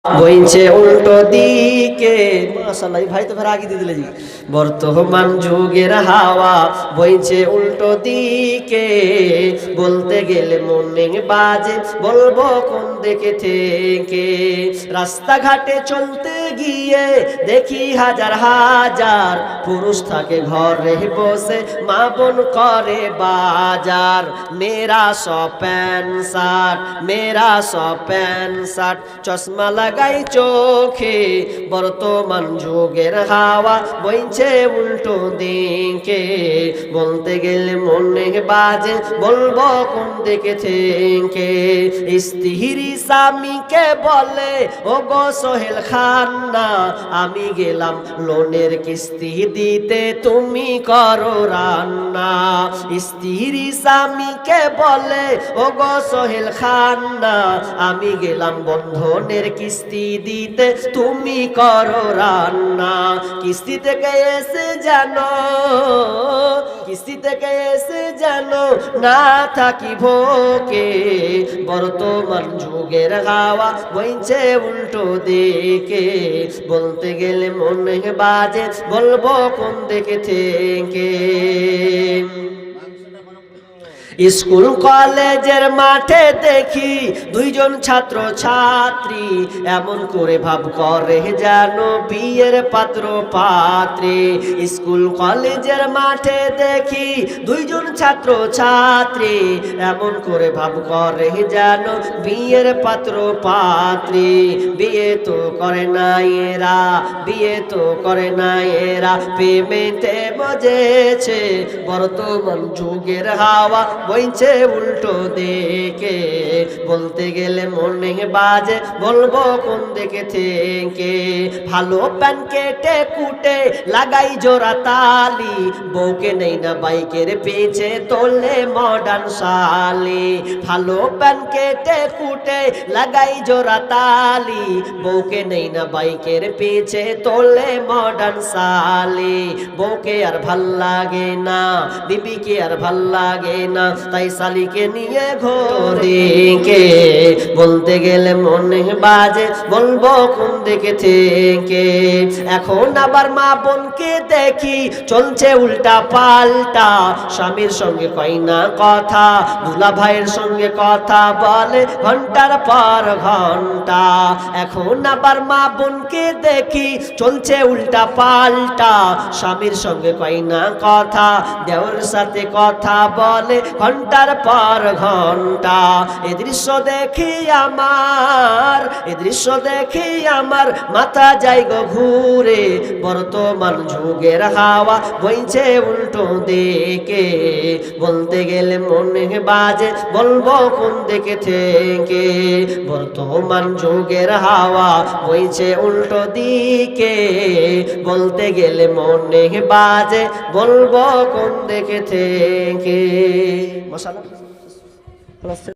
বইছে উল্টো দিকে। মাশাআল্লাহ, ভাই তো ফের আগে দিয়ে দিলে জি। বর্তমান যুগের হাওয়া বইছে উল্টো দিকে, বলতে গেলে মনে বাজে বলবো কোন দিকে থেকে। রাস্তাঘাটে চলতে গিয়ে দেখি হাজার হাজার পুরুষ থাকে ঘরে বসে, মা বোন করে বাজার। মেরা সব প্যান্ট শার্ট, মেরা সব প্যান্ট শার্ট, চশমা লাগাই চোখে। বর্তমান যুগের হাওয়া বইছে উল্টো দিকে, বলতে গেলে মনে বাজে বলবো কোন দিকে থেকে। স্ত্রী স্বামীকে বলে ও গো সোহেল খান্না, আমি গেলাম লোনের কিস্তি দিতে, তুমি করো রান্না। স্ত্রী স্বামীকে বলে ও গো সোহেল খান্না, আমি গেলাম বন্ধনের কিস্তি দিতে, তুমি করো রান্না। কিস্তি থেকে এসে জানো, কিস্তি থেকে এসে জানো না থাকি ভোকে। বর্তমান যুগের হাওয়া বইছে উল্টো দিকে, বলতে গেলে মনে বাজে বলবো কোন দিকে থেকে। স্কুল কলেজের মাঠে দেখি দুইজন ছাত্র ছাত্রী, এমন করে ভাব করে যেন বিয়ের পাত্র পাত্রী। স্কুল কলেজের মাঠে দেখি দুইজন ছাত্র ছাত্রী, এমন করে ভাব করে যেন বিয়ের পাত্র পাত্রী। বিয়ে তো করে না এরা, বিয়ে তো করে না এরা, প্রেমেতে মজেছে। বর্তমান যুগের হাওয়া বইছে উল্টো দিকে, বলতে গেলে মনে বাজে বলবো কোন দিকে থেকে। ভালো প্যান কেটে কুটে লাগাই জোড়া তালি, বউকে নেই না বাইকের পেছে তোলে মডার্ন শালি। ভালো প্যান কেটে কুটে লাগাই জোড়া তালি, বউকে নেই না বাইকের পেছে তোলে মডার্ন শালি। বউকে আর ভাল লাগে না, বিবিকে আর ভাল লাগে না, তাই শালিকে নিয়ে ঘোরে। বলতে গেলে মনে বাজে বলবো কোন দিকে থেকে। এখন আবার মা বোনকে দেখি চলছে উল্টা পাল্টা, স্বামীর সঙ্গে কয় না কথা, দুলা ভাইয়ের সঙ্গে কথা বলে ঘন্টার পর ঘন্টা। এখন আবার মা বোনকে দেখি চলছে উল্টা পাল্টা, স্বামীর সঙ্গে কয় না কথা, দেওর সাথে কথা বলে ঘন্টার পর ঘন্টা। এ দৃশ্য দেখি আমার, এ দৃশ্য দেখি আমার মাথা যায় গো ঘুরে। বর্তমান যুগের হাওয়া বইছে উল্টো দিকে, বলতে গেলে মনে বাজে বলবো কোন দিকে থেকে। বর্তমান যুগের হাওয়া বইছে উল্টো দিকে, বলতে গেলে মনে বাজে বলবো কোন দিকে থেকে। মাশাআল্লাহ।